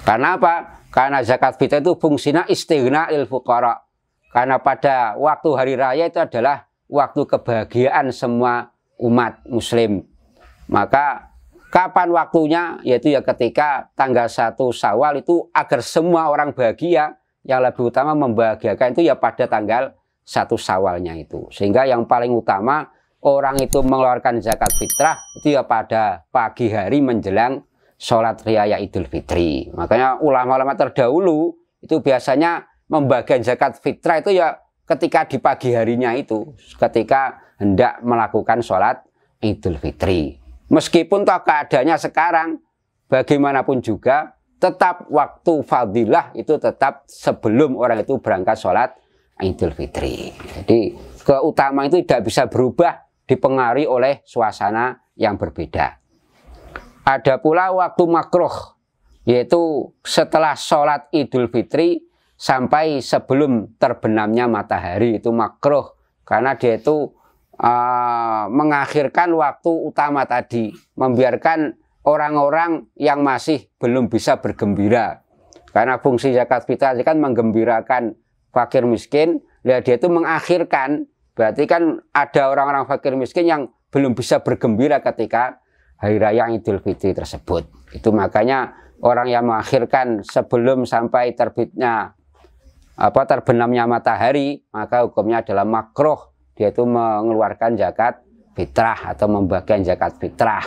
Karena apa? Karena zakat fitrah itu fungsinya istighna il fuqara. Karena pada waktu hari raya itu adalah waktu kebahagiaan semua umat muslim. Maka kapan waktunya? Yaitu ya ketika tanggal 1 Syawal itu agar semua orang bahagia. Yang lebih utama membahagiakan itu ya pada tanggal 1 Syawalnya itu. Sehingga yang paling utama orang itu mengeluarkan zakat fitrah itu ya pada pagi hari menjelang sholat raya Idul Fitri. Makanya ulama-ulama terdahulu itu biasanya membagikan zakat fitrah itu ya ketika di pagi harinya itu, ketika hendak melakukan sholat Idul Fitri. Meskipun toh keadaannya sekarang, bagaimanapun juga, tetap waktu fadilah itu tetap sebelum orang itu berangkat sholat Idul Fitri. Jadi keutamaan itu tidak bisa berubah dipengaruhi oleh suasana yang berbeda. Ada pula waktu makruh, yaitu setelah sholat Idul Fitri sampai sebelum terbenamnya matahari, itu makruh. Karena dia itu mengakhirkan waktu utama tadi, membiarkan orang-orang yang masih belum bisa bergembira. Karena fungsi zakat fitrah kan menggembirakan fakir miskin, ya dia itu mengakhirkan, berarti kan ada orang-orang fakir miskin yang belum bisa bergembira ketika hari raya Idul Fitri tersebut. Itu makanya orang yang mengakhirkan sebelum sampai terbitnya terbenamnya matahari, maka hukumnya adalah makruh, dia itu mengeluarkan zakat fitrah atau membagikan zakat fitrah.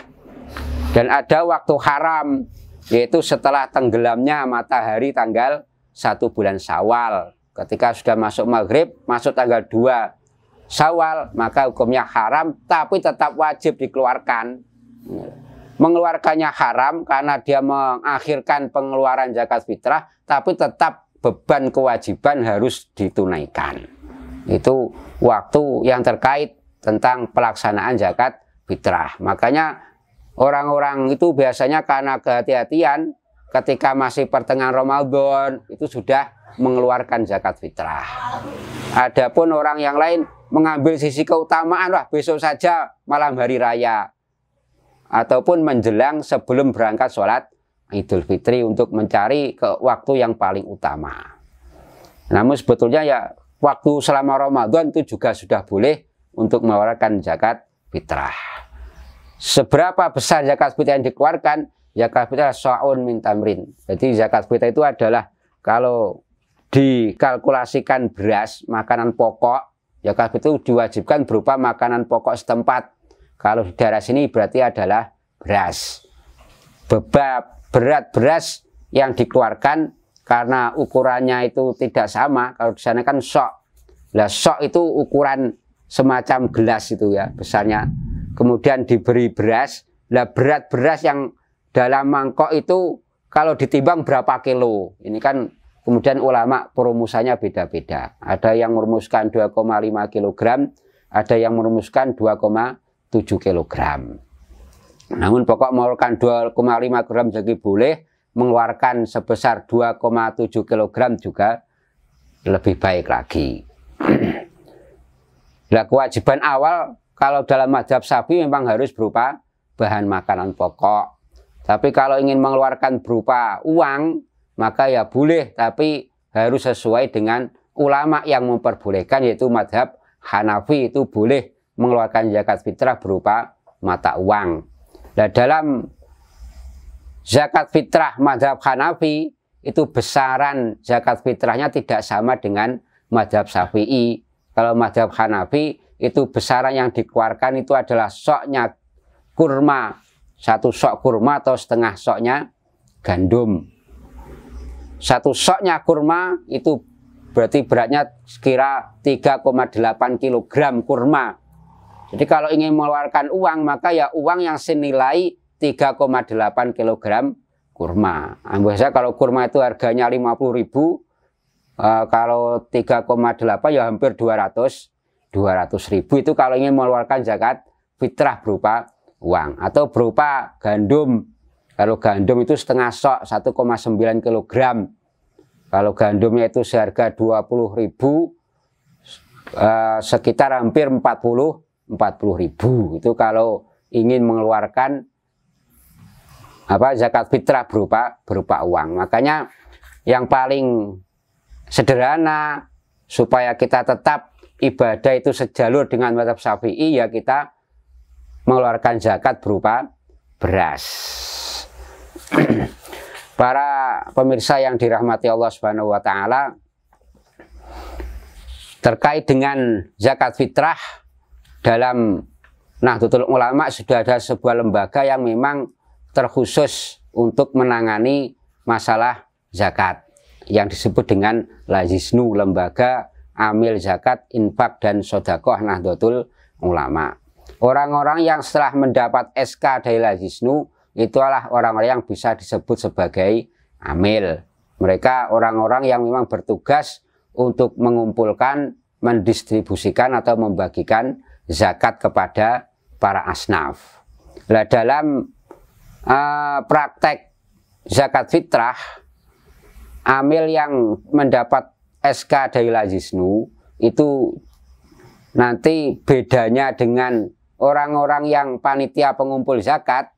Dan ada waktu haram, yaitu setelah tenggelamnya matahari tanggal 1 bulan Syawal. Ketika sudah masuk maghrib, masuk tanggal 2 Syawal, maka hukumnya haram, tapi tetap wajib dikeluarkan. Mengeluarkannya haram karena dia mengakhirkan pengeluaran zakat fitrah, tapi tetap beban kewajiban harus ditunaikan. Itu waktu yang terkait tentang pelaksanaan zakat fitrah. Makanya orang-orang itu biasanya karena kehati-hatian ketika masih pertengahan Ramadan itu sudah mengeluarkan zakat fitrah. Adapun orang yang lain mengambil sisi keutamaan, wah besok saja malam hari raya, ataupun menjelang sebelum berangkat sholat Idul Fitri untuk mencari ke waktu yang paling utama. Namun sebetulnya ya waktu selama Ramadan itu juga sudah boleh untuk mengeluarkan zakat fitrah. Seberapa besar zakat fitrah yang dikeluarkan? Zakat fitrah sa'un min tamrin. Jadi zakat fitrah itu adalah kalau dikalkulasikan beras, makanan pokok, zakat fitrah itu diwajibkan berupa makanan pokok setempat. Kalau di daerah sini berarti adalah beras. Berat beras yang dikeluarkan karena ukurannya itu tidak sama. Kalau di sana kan sok. Lah sok itu ukuran semacam gelas itu ya besarnya. Kemudian diberi beras. Lah berat beras yang dalam mangkok itu kalau ditimbang berapa kilo. Ini kan kemudian ulama perumusannya beda-beda. Ada yang merumuskan 2,5 kg, ada yang merumuskan 2,7 kg. Namun pokok mengeluarkan 2,5 kg jadi boleh, mengeluarkan sebesar 2,7 kg juga lebih baik lagi. Nah, kewajiban awal kalau dalam mazhab Syafi'i memang harus berupa bahan makanan pokok. Tapi kalau ingin mengeluarkan berupa uang, maka ya boleh, tapi harus sesuai dengan ulama yang memperbolehkan, yaitu mazhab Hanafi itu boleh mengeluarkan zakat fitrah berupa mata uang. Nah, dalam zakat fitrah mazhab Hanafi itu besaran zakat fitrahnya tidak sama dengan mazhab Syafi'i. Kalau mazhab Hanafi itu besaran yang dikeluarkan itu adalah soknya kurma, 1 sok kurma atau setengah soknya gandum. 1 soknya kurma itu berarti beratnya sekira 3,8 kg kurma. Jadi kalau ingin mengeluarkan uang, maka ya uang yang senilai 3,8 kg kurma. Biasanya kalau kurma itu harganya 50.000, kalau 3,8 ya hampir 200.000 itu kalau ingin mengeluarkan zakat fitrah berupa uang atau berupa gandum. Kalau gandum itu setengah sok 1,9 kg. Kalau gandumnya itu seharga 20.000, sekitar hampir 40.000. Itu kalau ingin mengeluarkan zakat fitrah berupa uang. Makanya yang paling sederhana supaya kita tetap ibadah itu sejalur dengan mazhab Syafi'i, ya kita mengeluarkan zakat berupa beras. Para pemirsa yang dirahmati Allah Subhanahu wa taala, terkait dengan zakat fitrah, dalam Nahdlatul Ulama sudah ada sebuah lembaga yang memang terkhusus untuk menangani masalah zakat yang disebut dengan Lajisnu, Lembaga Amil Zakat, Infak dan Sodakoh Nahdlatul Ulama. Orang-orang yang setelah mendapat SK dari Lajisnu itulah orang-orang yang bisa disebut sebagai amil. Mereka orang-orang yang memang bertugas untuk mengumpulkan, mendistribusikan atau membagikan zakat kepada para asnaf. Nah, dalam praktek zakat fitrah, amil yang mendapat SK dari Lajisnu itu nanti bedanya dengan orang-orang yang panitia pengumpul zakat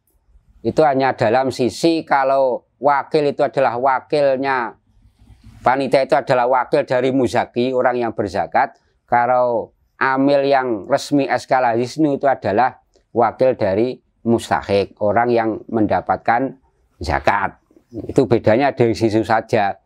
itu hanya dalam sisi kalau wakil itu adalah wakilnya, panitia itu adalah wakil dari muzaki, orang yang berzakat. Kalau amil yang resmi SK Lajisnu itu adalah wakil dari mustahik, orang yang mendapatkan zakat. Itu bedanya dari situ saja.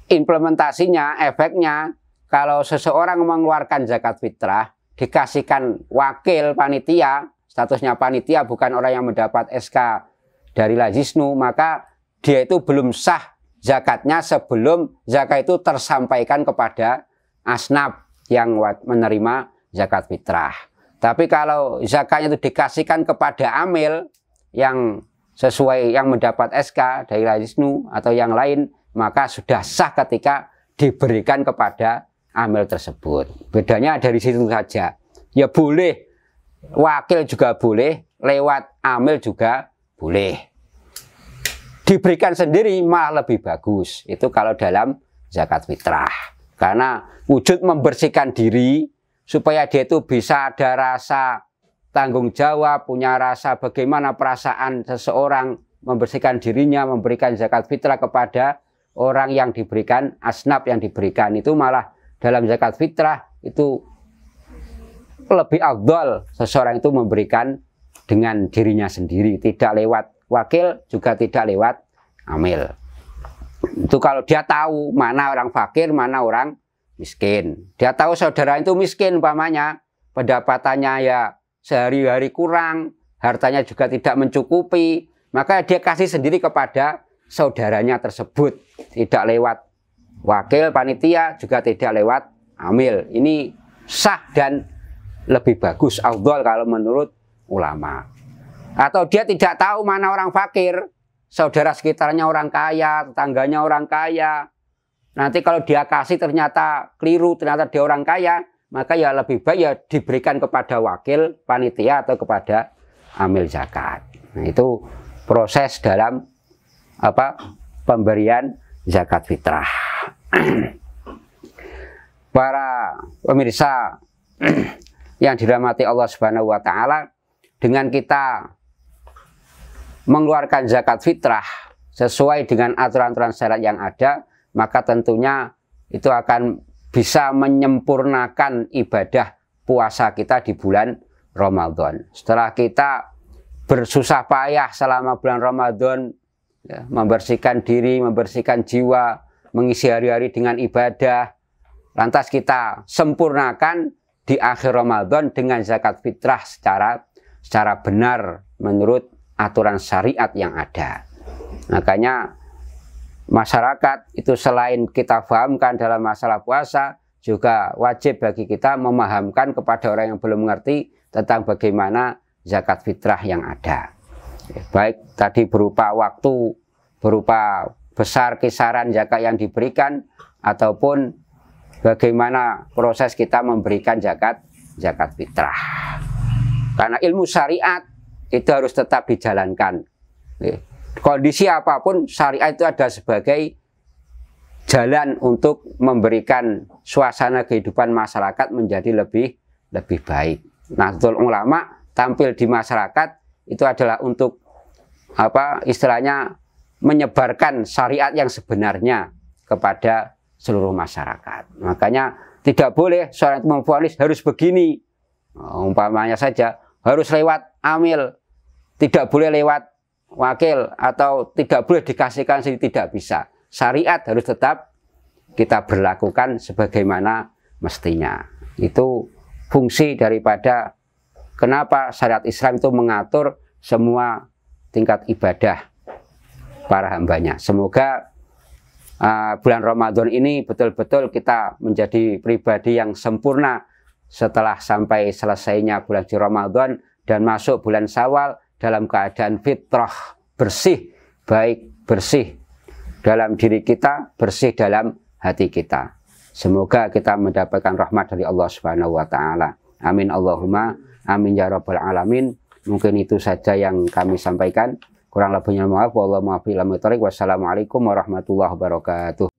Implementasinya, efeknya, kalau seseorang mengeluarkan zakat fitrah, dikasihkan wakil panitia, statusnya panitia bukan orang yang mendapat SK dari Lajisnu, maka dia itu belum sah zakatnya sebelum zakat itu tersampaikan kepada asnaf yang menerima zakat fitrah. Tapi kalau zakatnya itu dikasihkan kepada amil yang sesuai, yang mendapat SK dari Lajisnu atau yang lain, maka sudah sah ketika diberikan kepada amil tersebut. Bedanya dari situ saja. Ya boleh, wakil juga boleh, lewat amil juga boleh. Diberikan sendiri malah lebih bagus. Itu kalau dalam zakat fitrah. Karena wujud membersihkan diri, supaya dia itu bisa ada rasa tanggung jawab, punya rasa bagaimana perasaan seseorang membersihkan dirinya, memberikan zakat fitrah kepada orang yang diberikan, asnaf yang diberikan. Itu malah dalam zakat fitrah itu lebih afdal seseorang itu memberikan dengan dirinya sendiri, tidak lewat wakil, juga tidak lewat amil. Itu kalau dia tahu mana orang fakir, mana orang miskin. Dia tahu saudara itu miskin umpamanya, pendapatannya ya sehari-hari kurang, hartanya juga tidak mencukupi, maka dia kasih sendiri kepada saudaranya tersebut, tidak lewat wakil panitia, juga tidak lewat amil. Ini sah dan lebih bagus, afdal kalau menurut ulama. Atau dia tidak tahu mana orang fakir, saudara sekitarnya orang kaya, tetangganya orang kaya. Nanti kalau dia kasih ternyata keliru, ternyata dia orang kaya, maka ya lebih baik ya diberikan kepada wakil panitia atau kepada amil zakat. Nah, itu proses dalam pemberian zakat fitrah. Para pemirsa yang dirahmati Allah Subhanahu wa taala, dengan kita mengeluarkan zakat fitrah sesuai dengan aturan-aturan syariat yang ada, maka tentunya itu akan bisa menyempurnakan ibadah puasa kita di bulan Ramadan. Setelah kita bersusah payah selama bulan Ramadan, ya, membersihkan diri, membersihkan jiwa, mengisi hari-hari dengan ibadah, lantas kita sempurnakan di akhir Ramadan dengan zakat fitrah secara benar menurut aturan syariat yang ada. Makanya masyarakat itu selain kita fahamkan dalam masalah puasa, juga wajib bagi kita memahamkan kepada orang yang belum mengerti tentang bagaimana zakat fitrah yang ada. Baik tadi berupa waktu, berupa besar kisaran zakat yang diberikan, ataupun bagaimana proses kita memberikan zakat fitrah. Karena ilmu syariat itu harus tetap dijalankan. Kondisi apapun, syariat itu ada sebagai jalan untuk memberikan suasana kehidupan masyarakat menjadi lebih baik. Nahdlatul Ulama tampil di masyarakat itu adalah untuk istilahnya menyebarkan syariat yang sebenarnya kepada seluruh masyarakat. Makanya tidak boleh seorang memvonis harus begini. Umpamanya saja harus lewat amil, tidak boleh lewat wakil, atau tidak boleh dikasihkan sendiri, tidak bisa. Syariat harus tetap kita berlakukan sebagaimana mestinya. Itu fungsi daripada kenapa syariat Islam itu mengatur semua tingkat ibadah para hambanya. Semoga bulan Ramadan ini betul-betul kita menjadi pribadi yang sempurna setelah sampai selesainya bulan Ramadan dan masuk bulan Syawal dalam keadaan fitrah, bersih, baik bersih dalam diri kita, bersih dalam hati kita. Semoga kita mendapatkan rahmat dari Allah Subhanahu wa taala. Amin Allahumma amin ya rabbal alamin. Mungkin itu saja yang kami sampaikan. Kurang lebihnya maaf. Wassalamualaikum warahmatullahi wabarakatuh.